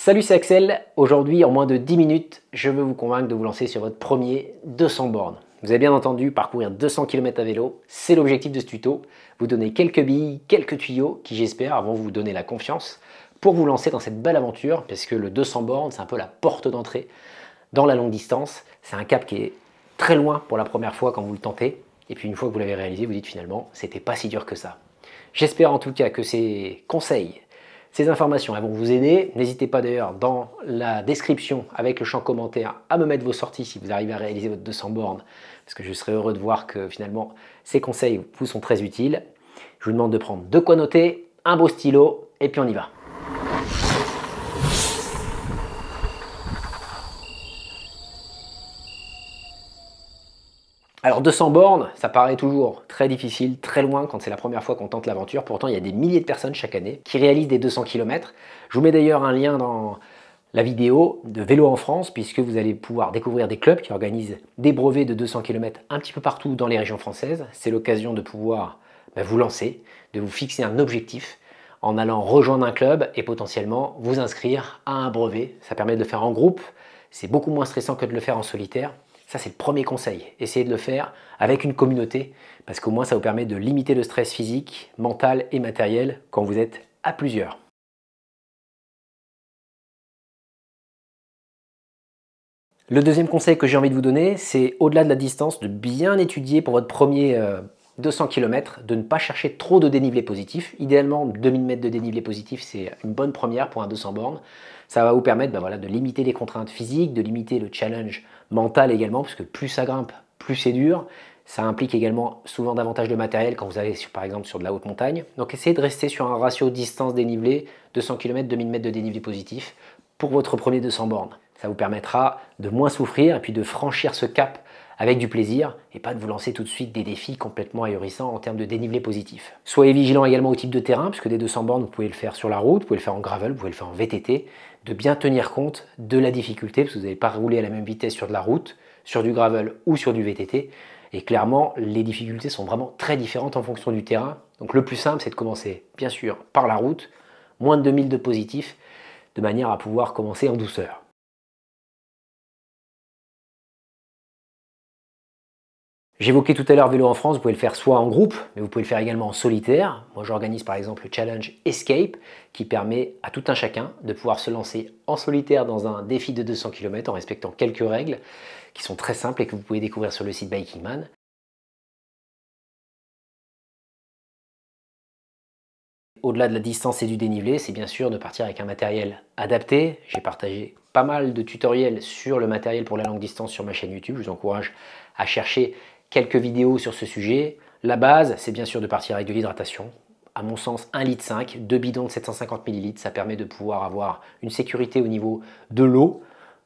Salut, c'est Axel. Aujourd'hui, en moins de 10 minutes, je veux vous convaincre de vous lancer sur votre premier 200 bornes. Vous avez bien entendu, parcourir 200 km à vélo, c'est l'objectif de ce tuto. Vous donner quelques billes, quelques tuyaux qui, j'espère, vont vous donner la confiance pour vous lancer dans cette belle aventure, parce que le 200 bornes, c'est un peu la porte d'entrée dans la longue distance. C'est un cap qui est très loin pour la première fois quand vous le tentez. Et puis une fois que vous l'avez réalisé, vous dites finalement, c'était pas si dur que ça. J'espère en tout cas que ces conseils, ces informations, elles vont vous aider. N'hésitez pas d'ailleurs dans la description avec le champ commentaire à me mettre vos sorties si vous arrivez à réaliser votre 200 bornes, parce que je serai heureux de voir que finalement ces conseils vous sont très utiles. Je vous demande de prendre de quoi noter, un beau stylo et puis on y va. Alors 200 bornes, ça paraît toujours très difficile, très loin quand c'est la première fois qu'on tente l'aventure. Pourtant, il y a des milliers de personnes chaque année qui réalisent des 200 km. Je vous mets d'ailleurs un lien dans la vidéo de Vélo en France, puisque vous allez pouvoir découvrir des clubs qui organisent des brevets de 200 km un petit peu partout dans les régions françaises. C'est l'occasion de pouvoir vous lancer, de vous fixer un objectif en allant rejoindre un club et potentiellement vous inscrire à un brevet. Ça permet de le faire en groupe, c'est beaucoup moins stressant que de le faire en solitaire. Ça, c'est le premier conseil. Essayez de le faire avec une communauté, parce qu'au moins, ça vous permet de limiter le stress physique, mental et matériel quand vous êtes à plusieurs. Le deuxième conseil que j'ai envie de vous donner, c'est au-delà de la distance, de bien étudier pour votre premier 200 km, de ne pas chercher trop de dénivelé positif. Idéalement, 2000 mètres de dénivelé positif, c'est une bonne première pour un 200 bornes. Ça va vous permettre de limiter les contraintes physiques, de limiter le challenge mental également, parce que plus ça grimpe, plus c'est dur. Ça implique également souvent davantage de matériel quand vous allez par exemple sur de la haute montagne. Donc essayez de rester sur un ratio distance dénivelé, 200 km, 2000 mètres de dénivelé positif pour votre premier 200 bornes. Ça vous permettra de moins souffrir et puis de franchir ce cap avec du plaisir et pas de vous lancer tout de suite des défis complètement ahurissants en termes de dénivelé positif. Soyez vigilant également au type de terrain, puisque des 200 bornes, vous pouvez le faire sur la route, vous pouvez le faire en gravel, vous pouvez le faire en VTT, de bien tenir compte de la difficulté, parce que vous n'allez pas rouler à la même vitesse sur de la route, sur du gravel ou sur du VTT. Et clairement, les difficultés sont vraiment très différentes en fonction du terrain. Donc le plus simple, c'est de commencer, bien sûr, par la route, moins de 2000 de positif, de manière à pouvoir commencer en douceur. J'évoquais tout à l'heure Vélo en France, vous pouvez le faire soit en groupe, mais vous pouvez le faire également en solitaire. Moi, j'organise par exemple le challenge Escape, qui permet à tout un chacun de pouvoir se lancer en solitaire dans un défi de 200 km en respectant quelques règles qui sont très simples et que vous pouvez découvrir sur le site Bikingman. Au-delà de la distance et du dénivelé, c'est bien sûr de partir avec un matériel adapté. J'ai partagé pas mal de tutoriels sur le matériel pour la longue distance sur ma chaîne YouTube. Je vous encourage à chercher quelques vidéos sur ce sujet. La base, c'est bien sûr de partir avec de l'hydratation. À mon sens, 1,5 litre, 2 bidons de 750 ml, ça permet de pouvoir avoir une sécurité au niveau de l'eau,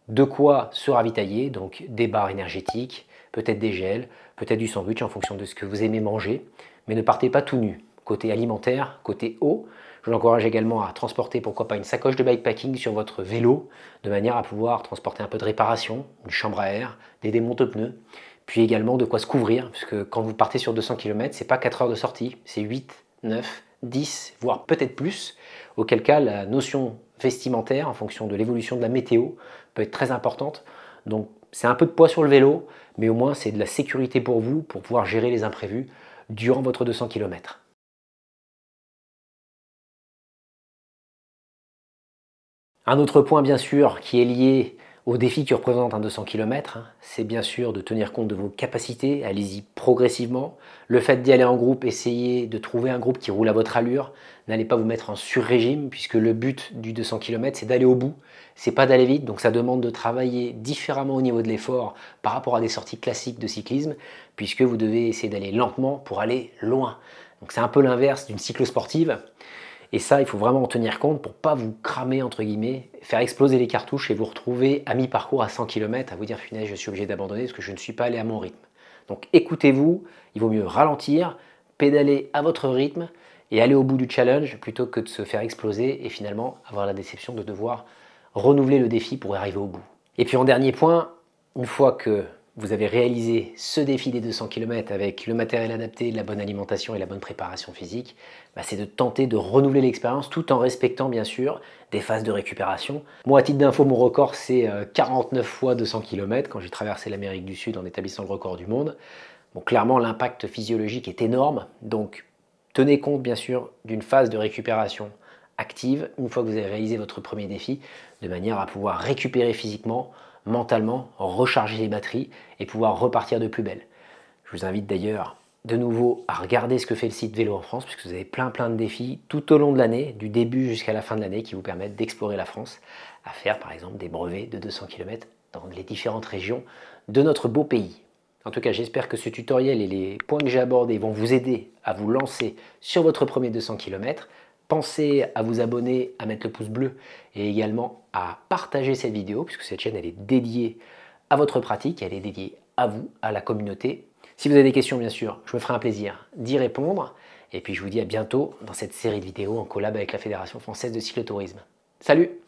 de quoi se ravitailler, donc des barres énergétiques, peut-être des gels, peut-être du sandwich en fonction de ce que vous aimez manger, mais ne partez pas tout nu. Côté alimentaire, côté eau, je vous encourage également à transporter pourquoi pas une sacoche de bikepacking sur votre vélo, de manière à pouvoir transporter un peu de réparation, une chambre à air, des démonte-pneus, puis également de quoi se couvrir, puisque quand vous partez sur 200 km, c'est pas 4 heures de sortie, c'est 8, 9, 10, voire peut-être plus, auquel cas la notion vestimentaire, en fonction de l'évolution de la météo, peut être très importante. Donc c'est un peu de poids sur le vélo, mais au moins c'est de la sécurité pour vous, pour pouvoir gérer les imprévus durant votre 200 km. Un autre point bien sûr qui est lié au défi que représente un 200 km, c'est bien sûr de tenir compte de vos capacités, allez-y progressivement. Le fait d'y aller en groupe, essayez de trouver un groupe qui roule à votre allure. N'allez pas vous mettre en sur-régime, puisque le but du 200 km, c'est d'aller au bout, c'est pas d'aller vite, donc ça demande de travailler différemment au niveau de l'effort par rapport à des sorties classiques de cyclisme, puisque vous devez essayer d'aller lentement pour aller loin. Donc c'est un peu l'inverse d'une cyclosportive. Et ça, il faut vraiment en tenir compte pour ne pas vous cramer, entre guillemets, faire exploser les cartouches et vous retrouver à mi-parcours à 100 km à vous dire, punaise, je suis obligé d'abandonner parce que je ne suis pas allé à mon rythme. Donc écoutez-vous, il vaut mieux ralentir, pédaler à votre rythme et aller au bout du challenge plutôt que de se faire exploser et finalement avoir la déception de devoir renouveler le défi pour arriver au bout. Et puis en dernier point, une fois que vous avez réalisé ce défi des 200 km avec le matériel adapté, la bonne alimentation et la bonne préparation physique, c'est de tenter de renouveler l'expérience tout en respectant bien sûr des phases de récupération. Moi, à titre d'info, mon record c'est 49 fois 200 km quand j'ai traversé l'Amérique du Sud en établissant le record du monde. Bon, clairement, l'impact physiologique est énorme, donc tenez compte bien sûr d'une phase de récupération active une fois que vous avez réalisé votre premier défi, de manière à pouvoir récupérer physiquement, mentalement, recharger les batteries et pouvoir repartir de plus belle. Je vous invite d'ailleurs de nouveau à regarder ce que fait le site Vélo en France, puisque vous avez plein de défis tout au long de l'année, du début jusqu'à la fin de l'année, qui vous permettent d'explorer la France, à faire par exemple des brevets de 200 km dans les différentes régions de notre beau pays. En tout cas, j'espère que ce tutoriel et les points que j'ai abordés vont vous aider à vous lancer sur votre premier 200 km. Pensez à vous abonner, à mettre le pouce bleu et également à partager cette vidéo, puisque cette chaîne elle est dédiée à votre pratique, elle est dédiée à vous, à la communauté. Si vous avez des questions, bien sûr, je me ferai un plaisir d'y répondre. Et puis je vous dis à bientôt dans cette série de vidéos en collab avec la Fédération française de cyclotourisme. Salut!